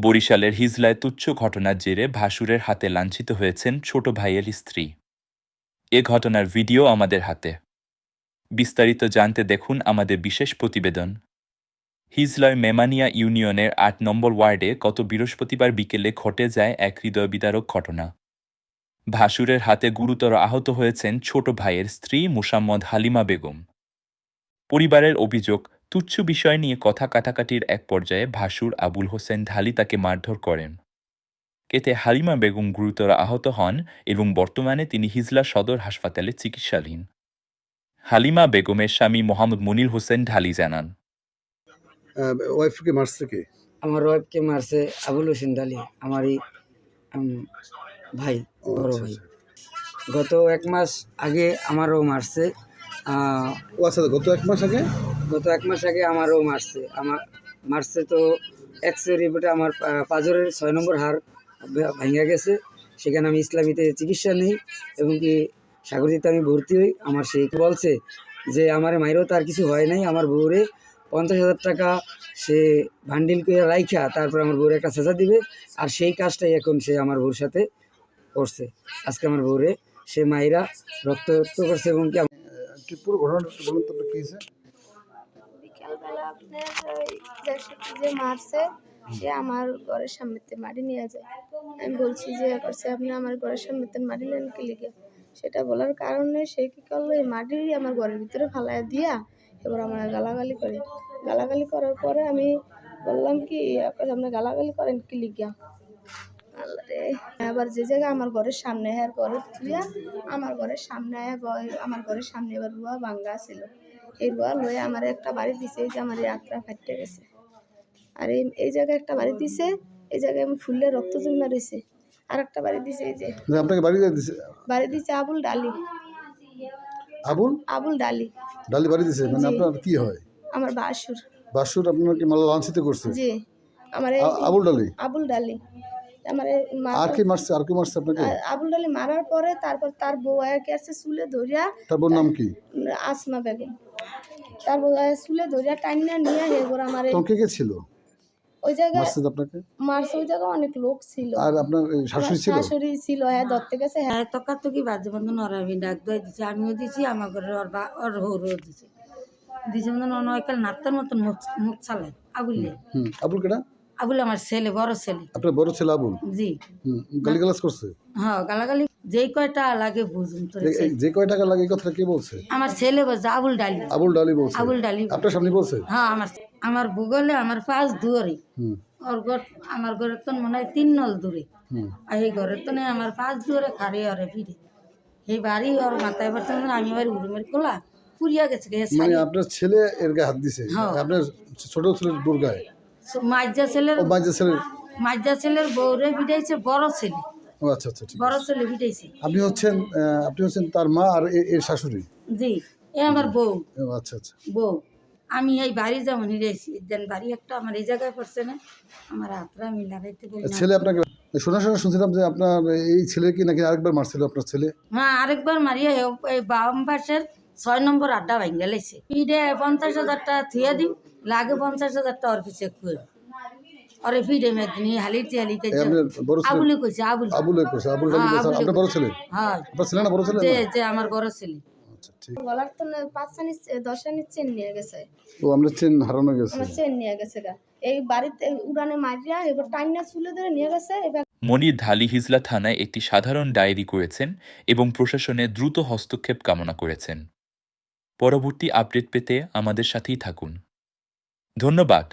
বরিশালের হিজলায় তুচ্ছ ঘটনার জেরে ভাসুরের হাতে লাঞ্ছিত হয়েছেন ছোট ভাইয়ের স্ত্রী। এ ঘটনার ভিডিও আমাদের হাতে। বিস্তারিত জানতে দেখুন আমাদের বিশেষ প্রতিবেদন। হিজলায় মেমানিয়া ইউনিয়নের ৮ নম্বর ওয়ার্ডে গত বৃহস্পতিবার বিকেলে ঘটে যায় এক হৃদয়বিদারক ঘটনা। ভাসুরের হাতে গুরুতর আহত হয়েছেন ছোট ভাইয়ের স্ত্রী মোসাম্মদ হালিমা বেগম। পরিবারের অভিযোগ, তুচ্ছ বিষয় নিয়ে কথা কাটাকাটির এক পর্যায়ে ভাসুর আবুল হোসেন ঢালি তাকে মারধর করেন। এতে হালিমা বেগম গুরুতর আহত হন এবং বর্তমানে তিনি হিজলা সদর হাসপাতালে চিকিৎসাধীন। হালিমা বেগমের স্বামী মোহাম্মদ মনির হোসেন ঢালি জানান, ওয়াইফকে মারছে কে? আমার ওয়াইফকে মারছে আবুল হোসেন ঢালি, আমারই ভাই, বড় ভাই। গত 1 মাস আগে আমারও মারছে। গত 1 মাস আগে আমারও মারছে তো এক্সরে রিপোর্টে আমার পাঁজরের 6 নম্বর হাড় ভেঙে গেছে। সেখানে আমি ইসলামীতে চিকিৎসা নিই এবং কি সাগরদিতে আমি ভর্তি হই। আমার সেই বলছে যে আমার মায়েরও তার কিছু হয় নাই, আমার বউরে 50,000 টাকা সে ভান্ডিল করে রাইখা তারপর আমার বউরে একটা সাজা দিবে, আর সেই কাজটাই এখন সে আমার বউর সাথে করছে। আজকে আমার বউরে সে মায়েরা রক্ত করছে এবং কি পুরো ঘটনাটা বলুন তো, কি হয়েছে? বিকালবেলা আপনার যে মারছে সে আমার ঘরের সামনেতে মাটি নিয়ে যায়। আমি বলছি যে করছে আপনি আমার ঘরের সামনেতে মাটি নেন কি লিগে? সেটা বলার কারণে সে কি করলো, এই মাটি আমার ঘরের ভিতরে ফালাইয়া দিয়া এবার আমার গালাগালি করে। গালাগালি করার পরে আমি বললাম কি আপনি গালাগালি করেন কি লিগা? আল্লাহ রে, আবার যে জায়গায় আমার ঘরের সামনে ঘরে থুইয়া আমার ঘরের সামনে এবার রুয়া ভাঙ্গা ছিল। এই রুয়া লয়ে আমার একটা বাড়ি দিছে, এই যে আমার এই আত্রা ফাটতে গেছে। আর এই জায়গায় একটা বাড়ি দিছে, এই জায়গায় আমি ফুললে রক্ত জমা রয়েছে। আর একটা বাড়ি দিছে, এই যে আপনাকে বাড়ি দিছে আবুল ডালি। আবুল ডালি বাড়ি দিছে, মানে আপনার কি হয়? আমার বাসুর। আপনাকে মালা লাঞ্ছিত করছে? জি, আমার আবুল ডালি আর কি মারছে আপনাকে? আবুল ডালি মারার পরে তারপর তার বউ আয়াকে আসছে চুলে ধরিয়া। তার বউর নাম কি? আসমা বেগম। তার বউ চুলে ধরিয়া টাইনা নিয়ে হেগোর আমার কে ছিল ওই জায়গায় আপনাকে মারছে। ওই জায়গায় অনেক লোক ছিল। আর আপনার শাশুড়ি ছিল, হ্যাঁ ধরতে গেছে। হ্যাঁ তকাতকি বাজে বন্ধু নরামি ডাক দই দিছে, আমিও দিছি, আমার ঘরে ওর হৌরও দিছে বন্ধু নয়কাল নাত্তার মতন মুখ চালায় আবুলে। আবুল কেডা? আবুল আমার ছেলে, বড় ছেলে। আপনার বড় ছেলে আবুল? জি। গালিগালাজ করছে? হ্যাঁ গালাগালি যেই কয়টা লাগে বুঝুন তো। যে কয় টাকা লাগে কথা কি বলছে? আমার ছেলে বলছে আবুল ডালি বলছে। আবুল ডালি আপনার সামনে বলছে? হ্যাঁ আমার ভূগোলে আমার 5 দুয়ারে। ওর ঘর আমার ঘরের তো মনে হয় 3 নল দূরে। আর এই ঘরের তো আমার 5 দুয়ারে খারে ওরে ফিরে এই বাড়ি ওর মাথায় বর্তমানে আমি এবার উড়ুমের কোলা পুরিয়া গেছে। মানে আপনার ছেলে এর গায়ে হাত দিছে? আপনার ছোট ছেলের বোর গায়ে? মাইজা ছেলের বউরে পিটাইছে বড় ছেলে। ও আচ্ছা আচ্ছা, ঠিক বড় ছেলে পিটাইছে। আপনি হচ্ছেন তার মা আর এর শাশুড়ি? জি, এ আমার বউ। আচ্ছা আচ্ছা, বউ। আমি এই বাড়ি যেমন হিরেছি দেন বাড়ি একটা আমার এই জায়গায় পড়ছে না, আমার হাতরা আমি লাগাইতে বলি। ছেলে আপনাকে শুনছিলাম যে আপনার এই ছেলে কি নাকি আরেকবার মারছিল আপনার ছেলে? হ্যাঁ, আরেকবার মারিয়া এই বাম পাশের 6 নম্বর আড্ডা ভাঙ্গা লাইছে। পিঠে 50,000 টাকা থুয়া দিই, লাগে 50,000 টাকা ওর পিছিয়ে খুঁড় ওরে ফিরে মেদিনী হালিতে আবুলে কইছে। আবুলে কইছে? আপনার বড় ছেলে? হ্যাঁ, আপনার ছেলে না বড় ছেলে? যে আমার বড় ছেলে। আচ্ছা, ঠিক। গলার তো 5 আনি চেন নিয়ে গেছে। ও আমরা চেন হারানো গেছে? আমার চেন নিয়ে গেছে গা, এই বাড়িতে উড়ানে মারিয়া এবার টাইনা চুলে ধরে নিয়ে গেছে। এবার মনির ঢালি হিজলা থানায় একটি সাধারণ ডায়েরি করেছেন এবং প্রশাসনের দ্রুত হস্তক্ষেপ কামনা করেছেন। পরবর্তী আপডেট পেতে আমাদের সাথেই থাকুন। ধন্যবাদ।